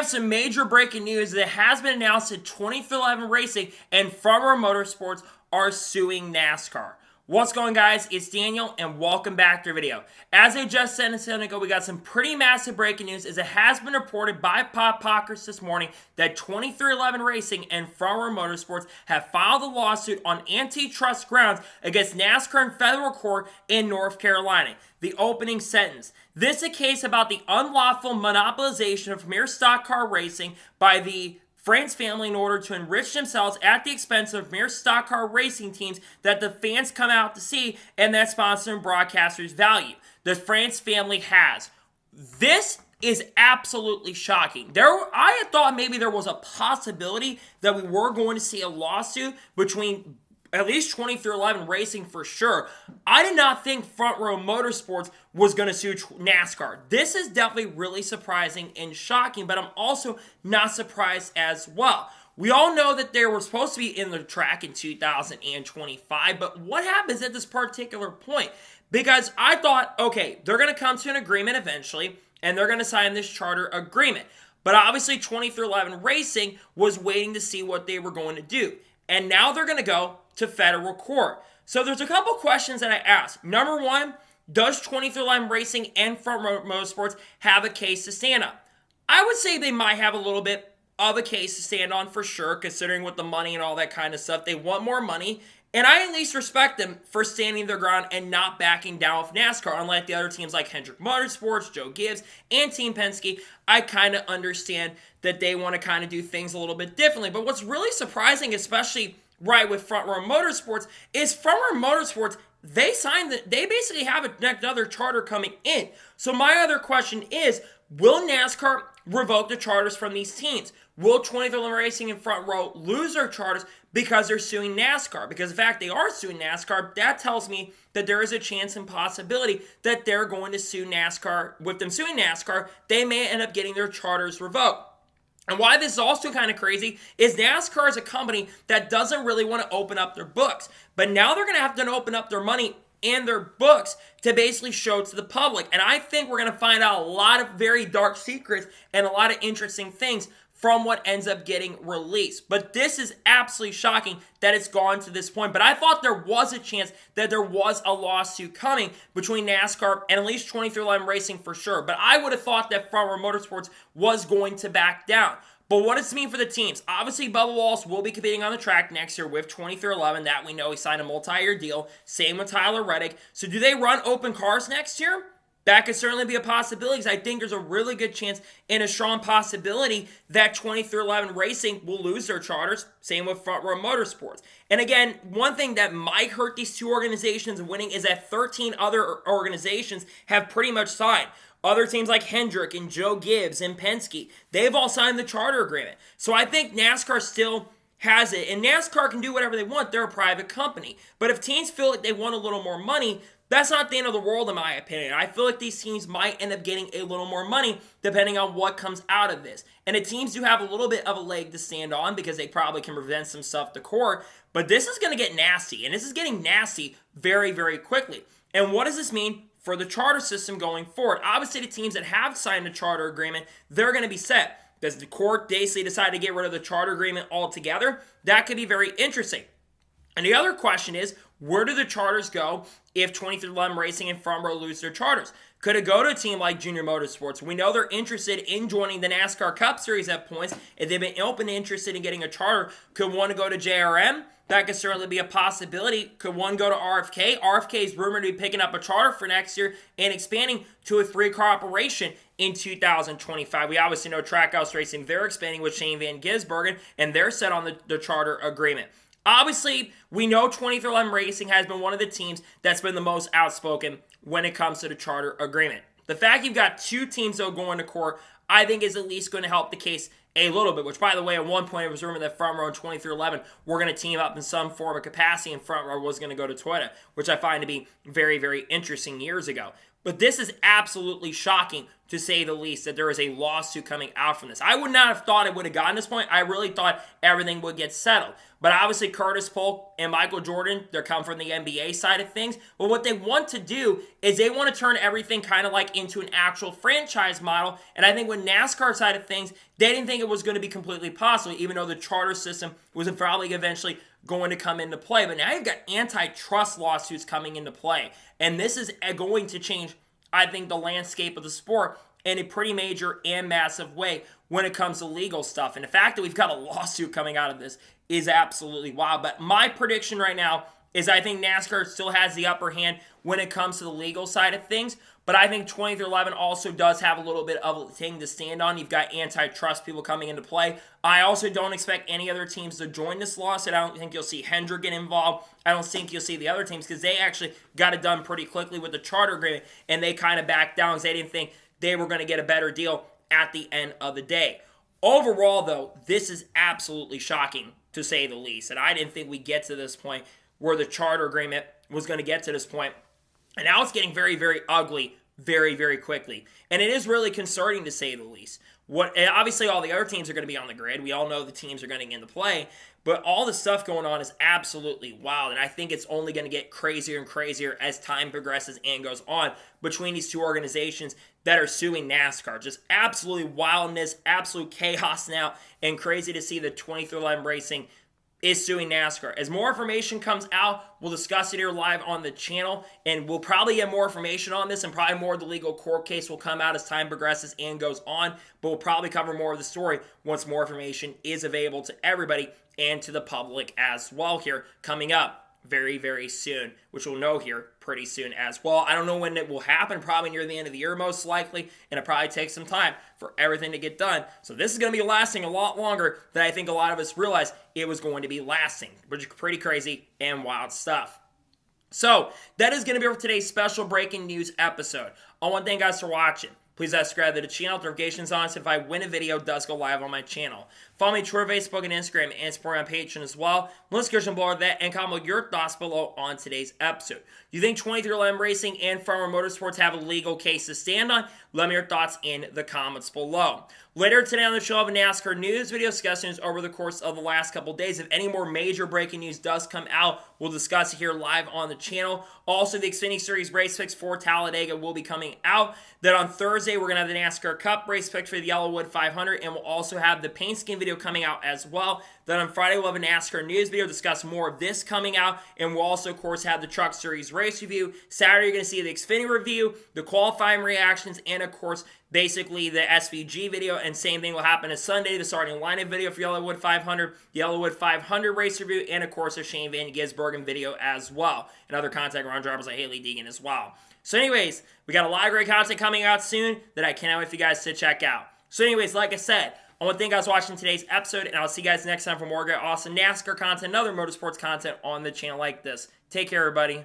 have some major breaking news that has been announced that 2311 Racing and Front Row Motorsports are suing NASCAR. What's going on, guys? It's Daniel and welcome back to the video. As I just said a second ago, we got some pretty massive breaking news as it has been reported by Pop Pockers this morning that 2311 Racing and Front Row Motorsports have filed a lawsuit on antitrust grounds against NASCAR in federal court in North Carolina. The opening sentence. This is a case about the unlawful monopolization of premier stock car racing by the France family in order to enrich themselves at the expense of mere stock car racing teams that the fans come out to see and that sponsor and broadcasters value. The France family has. This is absolutely shocking. I had thought maybe there was a possibility that we were going to see a lawsuit between at least 2311 Racing for sure. I did not think Front Row Motorsports was going to sue NASCAR. This is definitely really surprising and shocking, but I'm also not surprised as well. We all know that they were supposed to be in the track in 2025, but what happens at this particular point? Because I thought, okay, they're going to come to an agreement eventually, and they're going to sign this charter agreement. But obviously 2311 Racing was waiting to see what they were going to do. And now they're going to go to federal court. So there's a couple questions that I asked. Number one, does 2311 Racing and Front Row Motorsports have a case to stand on? I would say they might have a little bit of a case to stand on for sure, considering with the money and all that kind of stuff. They want more money. And I at least respect them for standing their ground and not backing down with NASCAR. Unlike the other teams like Hendrick Motorsports, Joe Gibbs, and Team Penske, I kind of understand that they want to kind of do things a little bit differently. But what's really surprising, especially right with Front Row Motorsports, is Front Row Motorsports, they basically have another charter coming in. So my other question is, will NASCAR revoke the charters from these teams? Will 2311 Racing and Front Row lose their charters because they're suing NASCAR? Because the fact they are suing NASCAR, that tells me that there is a chance and possibility that they're going to sue NASCAR. With them suing NASCAR, they may end up getting their charters revoked. And why this is also kind of crazy is NASCAR is a company that doesn't really want to open up their books. But now they're going to have to open up their money and their books to basically show to the public. And I think we're going to find out a lot of very dark secrets and a lot of interesting things from what ends up getting released. But this is absolutely shocking that it's gone to this point. But I thought there was a chance that there was a lawsuit coming between NASCAR and at least 2311 Racing for sure. But I would have thought that Front Row Motorsports was going to back down. But what does it mean for the teams? Obviously, Bubba Wallace will be competing on the track next year with 2311. That we know he signed a multi-year deal. Same with Tyler Reddick. So do they run open cars next year? That could certainly be a possibility because I think there's a really good chance and a strong possibility that 2311 Racing will lose their charters. Same with Front Row Motorsports. And again, one thing that might hurt these two organizations winning is that 13 other organizations have pretty much signed. Other teams like Hendrick and Joe Gibbs and Penske, they've all signed the charter agreement. So I think NASCAR still has it. And NASCAR can do whatever they want. They're a private company. But if teams feel like they want a little more money, that's not the end of the world in my opinion. I feel like these teams might end up getting a little more money depending on what comes out of this. And the teams do have a little bit of a leg to stand on because they probably can prevent some stuff to court. But this is going to get nasty. And this is getting nasty very, very quickly. And what does this mean for the charter system going forward? Obviously, the teams that have signed a charter agreement, they're going to be set. Does the court basically decide to get rid of the charter agreement altogether? That could be very interesting. And the other question is, where do the charters go if 2311 Racing and Front Row lose their charters? Could it go to a team like Junior Motorsports? We know they're interested in joining the NASCAR Cup Series at points. If they've been open and interested in getting a charter, could one go to JRM? That could certainly be a possibility. Could one go to RFK? RFK is rumored to be picking up a charter for next year and expanding to a 3-car operation in 2025. We obviously know Trackhouse Racing, they're expanding with Shane Van Gisbergen, and they're set on the charter agreement. Obviously, we know 2311 Racing has been one of the teams that's been the most outspoken when it comes to the charter agreement. The fact you've got two teams, though, going to court, I think is at least going to help the case a little bit, which, by the way, at one point it was rumored that Front Row and 2311 were going to team up in some form of capacity, and Front Row was going to go to Toyota, which I find to be very, very interesting years ago. But this is absolutely shocking to say the least, that there is a lawsuit coming out from this. I would not have thought it would have gotten to this point. I really thought everything would get settled. But obviously, Curtis Polk and Michael Jordan, they're coming from the NBA side of things. But what they want to do is they want to turn everything kind of like into an actual franchise model. And I think with NASCAR side of things, they didn't think it was going to be completely possible, even though the charter system was probably eventually going to come into play. But now you've got antitrust lawsuits coming into play. And this is going to change, I think, the landscape of the sport in a pretty major and massive way when it comes to legal stuff. And the fact that we've got a lawsuit coming out of this is absolutely wild. But my prediction right now is I think NASCAR still has the upper hand when it comes to the legal side of things. But I think 20-11 also does have a little bit of a thing to stand on. You've got antitrust people coming into play. I also don't expect any other teams to join this lawsuit. I don't think you'll see Hendrick get involved. I don't think you'll see the other teams because they actually got it done pretty quickly with the charter agreement, and they kind of backed down because they didn't think they were going to get a better deal at the end of the day. Overall, though, this is absolutely shocking, to say the least. And I didn't think we'd get to this point where the charter agreement was going to get to this point. And now it's getting very, very ugly very, very quickly. And it is really concerning, to say the least. Obviously, all the other teams are going to be on the grid. We all know the teams are going to get into play. But all the stuff going on is absolutely wild. And I think it's only going to get crazier and crazier as time progresses and goes on between these two organizations that are suing NASCAR. Just absolutely wildness, absolute chaos now, and crazy to see the 23-11 Racing is suing NASCAR. As more information comes out, we'll discuss it here live on the channel, and we'll probably get more information on this, and probably more of the legal court case will come out as time progresses and goes on, but we'll probably cover more of the story once more information is available to everybody and to the public as well here coming up very, very soon, which we'll know here pretty soon as well. I don't know when it will happen, probably near the end of the year most likely, and it probably takes some time for everything to get done. So this is going to be lasting a lot longer than I think a lot of us realized it was going to be lasting, which is pretty crazy and wild stuff. So that is going to be it for today's special breaking news episode. I want to thank you guys for watching. Please subscribe to the channel, notifications on, so if I win a video, it does go live on my channel. Follow me on Twitter, Facebook, and Instagram, and support me on Patreon as well. Let's go below that and comment your thoughts below on today's episode. Do you think 23-11 Racing and Farmer Motorsports have a legal case to stand on? Let me know your thoughts in the comments below. Later today on the show, I have a NASCAR news video discussing news over the course of the last couple days. If any more major breaking news does come out, we'll discuss it here live on the channel. Also, the Xfinity Series race picks for Talladega will be coming out. Then on Thursday, we're going to have the NASCAR Cup race picks for the Yellowwood 500, and we'll also have the paint skin video coming out as well. Then on Friday, we'll have a NASCAR news video, discuss more of this coming out, and we'll also, of course, have the Truck Series race review. Saturday, you're going to see the Xfinity review, the qualifying reactions, and, of course, basically the SVG video, and same thing will happen on Sunday, the starting lineup video for Yellowwood 500, the Yellowwood 500 race review, and, of course, the Shane Van Gisbergen video as well, and other content around drivers like Haley Deegan as well. So anyways, we got a lot of great content coming out soon that I cannot wait for you guys to check out. So anyways, like I said, I want to thank you guys for watching today's episode, and I'll see you guys next time for more great, awesome NASCAR content and other motorsports content on the channel like this. Take care, everybody.